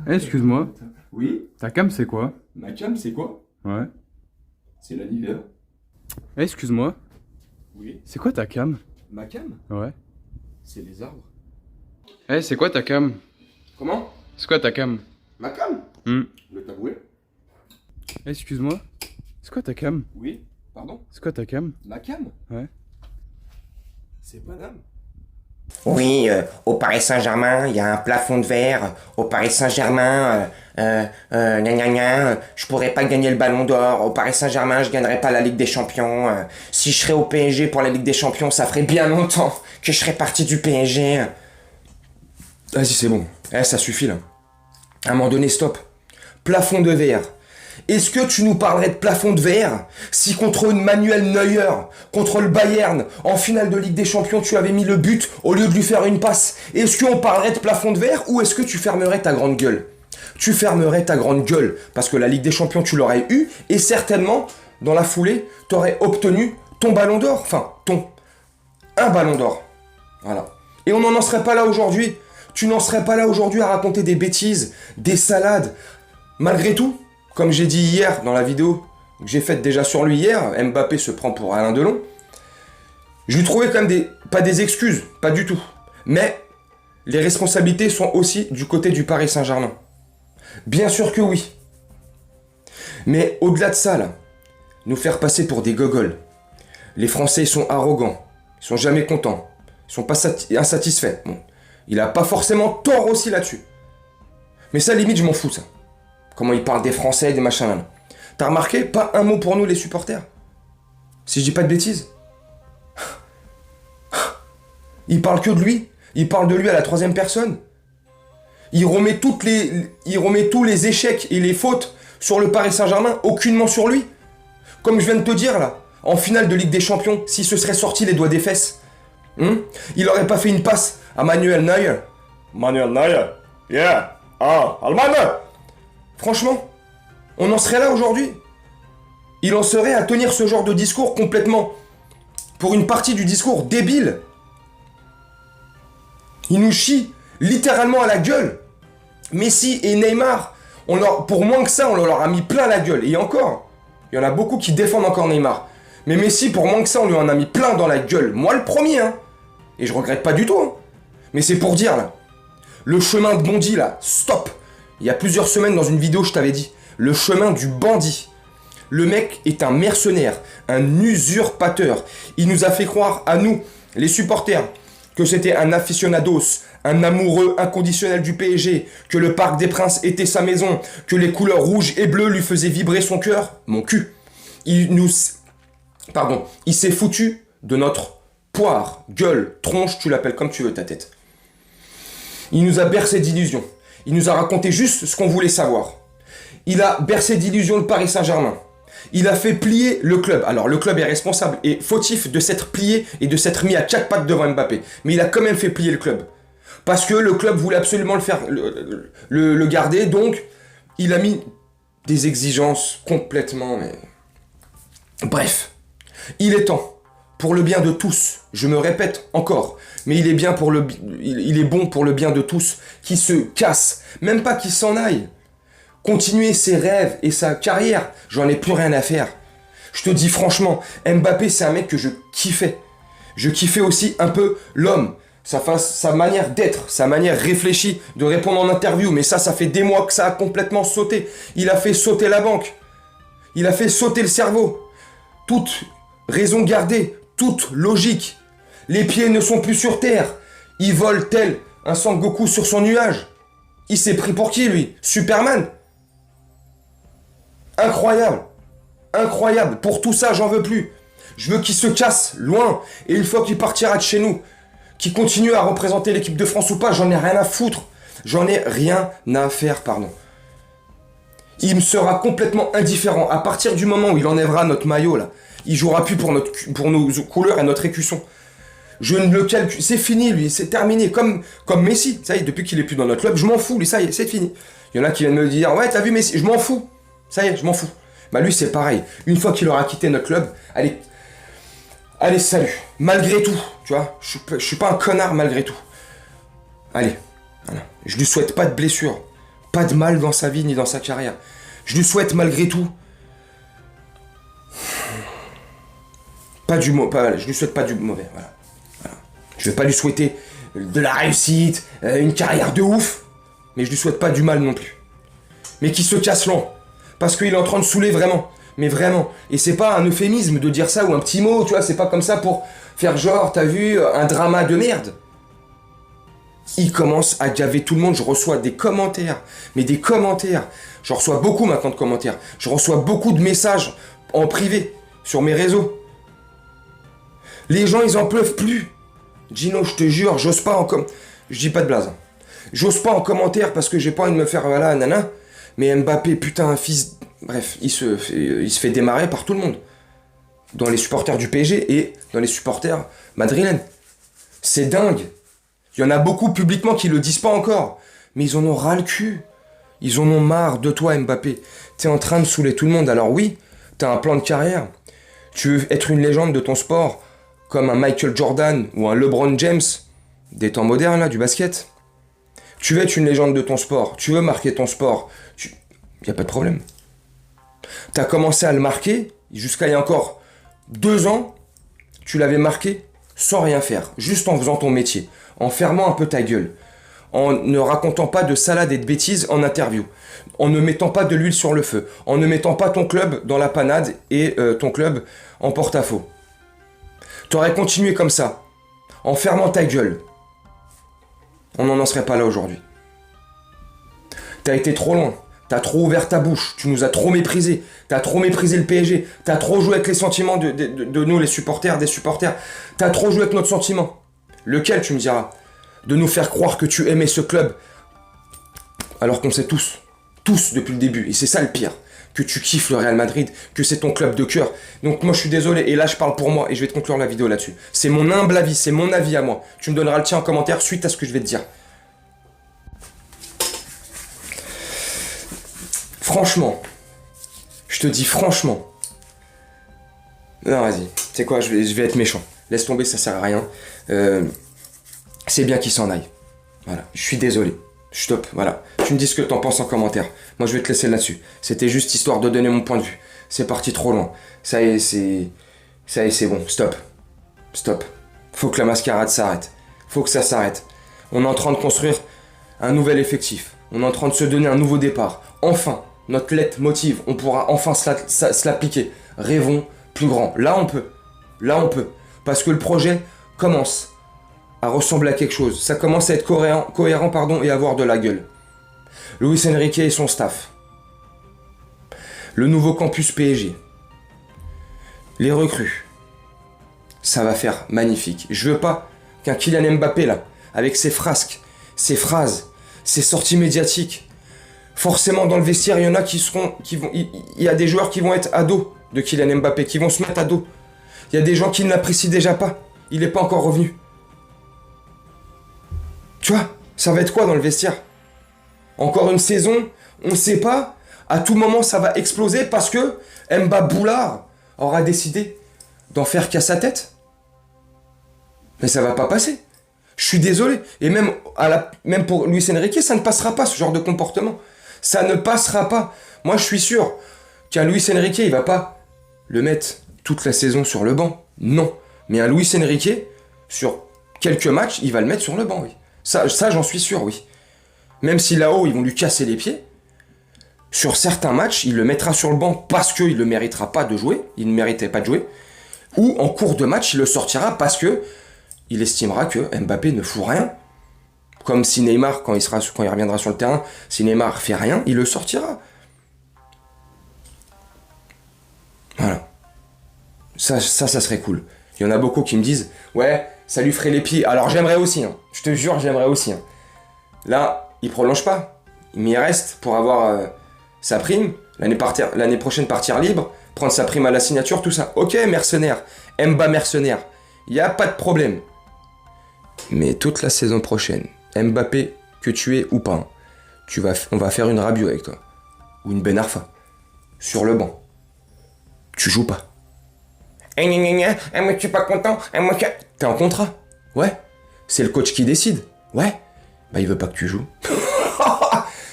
Excuse-moi, Oui, ta cam c'est quoi? ma cam, c'est quoi? Ouais. C'est l'anniversaire. Excuse-moi, Oui. c'est quoi ta cam? Ma cam? Ouais. C'est les arbres. C'est quoi ta cam? Comment? C'est quoi ta cam? Ma cam? Hmm. Le tabouret. Excuse-moi, c'est quoi ta cam? Oui. Pardon? C'est quoi ta cam? Ma cam? Ouais. C'est Paname. Oui, au Paris Saint-Germain, il y a un plafond de verre. Au Paris Saint-Germain, gna gna gna, je pourrais pas gagner le Ballon d'Or. Au Paris Saint-Germain, je gagnerais pas la Ligue des Champions. Si je serais au PSG pour la Ligue des Champions, ça ferait bien longtemps que je serais parti du PSG. Vas-y, c'est bon. Ça suffit là. À un moment donné, stop. Plafond de verre. Est-ce que tu nous parlerais de plafond de verre si contre Manuel Neuer, contre le Bayern, en finale de Ligue des Champions, tu avais mis le but au lieu de lui faire une passe? Est-ce qu'on parlerait de plafond de verre ou est-ce que tu fermerais ta grande gueule? Tu fermerais ta grande gueule parce que la Ligue des Champions, tu l'aurais eu et certainement, dans la foulée, tu aurais obtenu ton ballon d'or. Enfin, un ballon d'or. Voilà. Et on n'en serait pas là aujourd'hui. Tu n'en serais pas là aujourd'hui à raconter des bêtises, des salades. Malgré tout, comme j'ai dit hier dans la vidéo que j'ai faite déjà sur lui hier, Mbappé se prend pour Alain Delon. Je lui trouvais quand même pas des excuses, pas du tout. Mais les responsabilités sont aussi du côté du Paris Saint-Germain. Bien sûr que oui. Mais au-delà de ça, là, nous faire passer pour des gogoles. Les Français, ils sont arrogants. Ils sont jamais contents. Ils sont pas insatisfaits. Bon. Il a pas forcément tort aussi là-dessus. Mais ça, limite, je m'en fous, ça. Comment il parle des Français, des machins là. T'as remarqué? Pas un mot pour nous, les supporters. Si je dis pas de bêtises. Il parle que de lui. Il parle de lui à la troisième personne. Il remet tous les échecs et les fautes sur le Paris Saint-Germain, aucunement sur lui. Comme je viens de te dire là, en finale de Ligue des Champions, s'il se serait sorti les doigts des fesses, il aurait pas fait une passe à Manuel Neuer. Manuel Neuer, yeah, Allemagne. Franchement, on en serait là aujourd'hui. Il en serait à tenir ce genre de discours complètement, pour une partie du discours débile. Il nous chie littéralement à la gueule. Messi et Neymar, pour moins que ça, on leur a mis plein la gueule. Et encore, il y en a beaucoup qui défendent encore Neymar. Mais Messi, pour moins que ça, on lui en a mis plein dans la gueule. Moi le premier, hein. Et je regrette pas du tout, hein. Mais c'est pour dire, là, le chemin de Bondy, là, stop. Il y a plusieurs semaines, dans une vidéo, je t'avais dit, le chemin du bandit. Le mec est un mercenaire, un usurpateur. Il nous a fait croire, à nous, les supporters, que c'était un aficionados, un amoureux inconditionnel du PSG, que le Parc des Princes était sa maison, que les couleurs rouges et bleues lui faisaient vibrer son cœur, mon cul. Il s'est foutu de notre poire, gueule, tronche, tu l'appelles comme tu veux ta tête. Il nous a bercé d'illusions. Il nous a raconté juste ce qu'on voulait savoir. Il a bercé d'illusions le Paris Saint-Germain. Il a fait plier le club. Alors le club est responsable et fautif de s'être plié et de s'être mis à 4 pattes devant Mbappé. Mais il a quand même fait plier le club. Parce que le club voulait absolument le garder. Donc il a mis des exigences complètement... Bref, il est temps. Pour le bien de tous, je me répète encore, mais il est bon pour le bien de tous, qui se casse, même pas qui s'en aille. Continuer ses rêves et sa carrière, j'en ai plus rien à faire. Je te dis franchement, Mbappé c'est un mec que je kiffais. Je kiffais aussi un peu l'homme, sa manière d'être, sa manière réfléchie de répondre en interview, mais ça fait des mois que ça a complètement sauté. Il a fait sauter la banque, il a fait sauter le cerveau. Toute raison gardée, toute logique. Les pieds ne sont plus sur terre. Il vole tel un Sangoku sur son nuage. Il s'est pris pour qui, lui? Superman? Incroyable. Incroyable. Pour tout ça, j'en veux plus. Je veux qu'il se casse loin. Et une fois qu'il partira de chez nous, qu'il continue à représenter l'équipe de France ou pas, j'en ai rien à foutre. J'en ai rien à faire, pardon. Il me sera complètement indifférent. À partir du moment où il enlèvera notre maillot, là, il jouera plus pour nos couleurs et notre écusson. Je ne le calcule. C'est fini, lui. C'est terminé. Comme Messi. Ça y est, depuis qu'il est plus dans notre club, je m'en fous. Lui, ça y est, c'est fini. Il y en a qui viennent me dire, ouais, t'as vu Messi? Je m'en fous. Ça y est, je m'en fous. Bah lui, c'est pareil. Une fois qu'il aura quitté notre club, allez, salut. Malgré tout, tu vois. Je suis pas un connard malgré tout. Allez, Voilà. Je lui souhaite pas de blessure, pas de mal dans sa vie ni dans sa carrière. Je lui souhaite malgré tout je lui souhaite pas du mauvais. Voilà. Je vais pas lui souhaiter de la réussite, une carrière de ouf, mais je lui souhaite pas du mal non plus. Mais qu'il se casse l'an, parce qu'il est en train de saouler vraiment. Mais vraiment. Et c'est pas un euphémisme de dire ça ou un petit mot, tu vois, c'est pas comme ça pour faire genre, t'as vu, un drama de merde. Il commence à gaver tout le monde, je reçois des commentaires, mais des commentaires. Je reçois beaucoup maintenant de commentaires. Je reçois beaucoup de messages en privé, sur mes réseaux. Les gens, ils en peuvent plus. Gino, je te jure, j'ose pas en je dis pas de blague. Hein. J'ose pas en commentaire parce que j'ai pas envie de me faire, voilà, nana. Mais Mbappé, putain, un fils... Bref, il se fait démarrer par tout le monde. Dans les supporters du PSG et dans les supporters madrilènes. C'est dingue. Il y en a beaucoup publiquement qui le disent pas encore. Mais ils en ont ras le cul. Ils en ont marre de toi, Mbappé. T'es en train de saouler tout le monde. Alors oui, t'as un plan de carrière. Tu veux être une légende de ton sport, comme un Michael Jordan ou un LeBron James, des temps modernes, là, du basket. Tu veux être une légende de ton sport. Tu veux marquer ton sport. Y a pas de problème. T'as commencé à le marquer, jusqu'à il y a encore 2 ans, tu l'avais marqué sans rien faire, juste en faisant ton métier, en fermant un peu ta gueule, en ne racontant pas de salades et de bêtises en interview, en ne mettant pas de l'huile sur le feu, en ne mettant pas ton club dans la panade et ton club en porte-à-faux. T'aurais continué comme ça, en fermant ta gueule. On n'en serait pas là aujourd'hui. T'as été trop loin. T'as trop ouvert ta bouche, tu nous as trop méprisés, t'as trop méprisé le PSG, t'as trop joué avec les sentiments de nous, les supporters, des supporters, t'as trop joué avec notre sentiment. Lequel, tu me diras? De nous faire croire que tu aimais ce club, alors qu'on sait tous depuis le début, et c'est ça le pire, que tu kiffes le Real Madrid, que c'est ton club de cœur. Donc moi je suis désolé, et là je parle pour moi, et je vais te conclure la vidéo là-dessus. C'est mon humble avis, c'est mon avis à moi. Tu me donneras le tien en commentaire suite à ce que je vais te dire. Franchement, je te dis franchement. Non, vas-y. Tu sais quoi, je vais être méchant. Laisse tomber, ça sert à rien. C'est bien qu'il s'en aille. Voilà, je suis désolé. Stop, voilà. Tu me dis ce que t'en penses en commentaire. Moi, je vais te laisser là-dessus. C'était juste histoire de donner mon point de vue. C'est parti trop loin. Ça y est, c'est bon. Stop. Stop. Faut que la mascarade s'arrête. Faut que ça s'arrête. On est en train de construire un nouvel effectif. On est en train de se donner un nouveau départ. Enfin. Notre lettre motive, on pourra enfin se l'appliquer. Rêvons plus grand. Là, on peut. Là, on peut. Parce que le projet commence à ressembler à quelque chose. Ça commence à être cohérent et à avoir de la gueule. Luis Enrique et son staff. Le nouveau campus PSG. Les recrues. Ça va faire magnifique. Je veux pas qu'un Kylian Mbappé, là, avec ses frasques, ses phrases, ses sorties médiatiques, forcément, dans le vestiaire, il y en a il y a des joueurs qui vont être à dos de Kylian Mbappé, qui vont se mettre à dos. Il y a des gens qui ne l'apprécient déjà pas. Il n'est pas encore revenu. Tu vois, ça va être quoi dans le vestiaire? Encore une saison, on ne sait pas. À tout moment, ça va exploser parce que Mba Boulard aura décidé d'en faire qu'à sa tête. Mais ça va pas passer. Je suis désolé. Et même pour Luis Enrique, ça ne passera pas, ce genre de comportement. Ça ne passera pas. Moi, je suis sûr qu'un Luis Enrique, il va pas le mettre toute la saison sur le banc. Non. Mais un Luis Enrique, sur quelques matchs, il va le mettre sur le banc, oui. Ça j'en suis sûr, oui. Même si là-haut, ils vont lui casser les pieds, sur certains matchs, il le mettra sur le banc parce qu'il ne méritera pas de jouer. Il ne méritait pas de jouer. Ou en cours de match, il le sortira parce que il estimera que Mbappé ne fout rien. Comme si Neymar, quand il reviendra sur le terrain, si Neymar fait rien, il le sortira. Voilà. Ça serait cool. Il y en a beaucoup qui me disent, ouais, ça lui ferait les pieds. Alors j'aimerais aussi, hein. Je te jure, j'aimerais aussi. Hein. Là, il prolonge pas. Mais il reste pour avoir sa prime, l'année prochaine partir libre, prendre sa prime à la signature, tout ça. Ok, mercenaire. Mba mercenaire. Il n'y a pas de problème. Mais toute la saison prochaine, Mbappé, que tu es ou pas, on va faire une Rabiot avec toi. Ou une Ben Arfa. Sur le banc. Tu joues pas. Mais je suis pas content. T'es en contrat. Ouais. C'est le coach qui décide. Ouais. bah il veut pas que tu joues.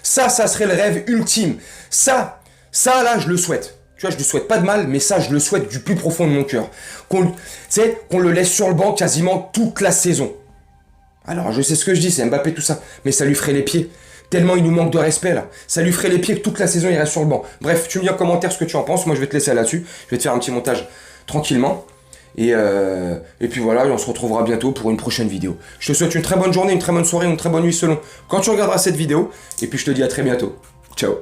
Ça serait le rêve ultime. Ça là, je le souhaite. Tu vois, je lui souhaite pas de mal, mais ça, je le souhaite du plus profond de mon cœur. Qu'on le laisse sur le banc quasiment toute la saison. Alors, je sais ce que je dis, c'est Mbappé, tout ça, mais ça lui ferait les pieds. Tellement il nous manque de respect, là. Ça lui ferait les pieds que toute la saison, il reste sur le banc. Bref, tu me dis en commentaire ce que tu en penses. Moi, je vais te laisser là-dessus. Je vais te faire un petit montage tranquillement. Et puis voilà, on se retrouvera bientôt pour une prochaine vidéo. Je te souhaite une très bonne journée, une très bonne soirée, une très bonne nuit selon quand tu regarderas cette vidéo. Et puis, je te dis à très bientôt. Ciao.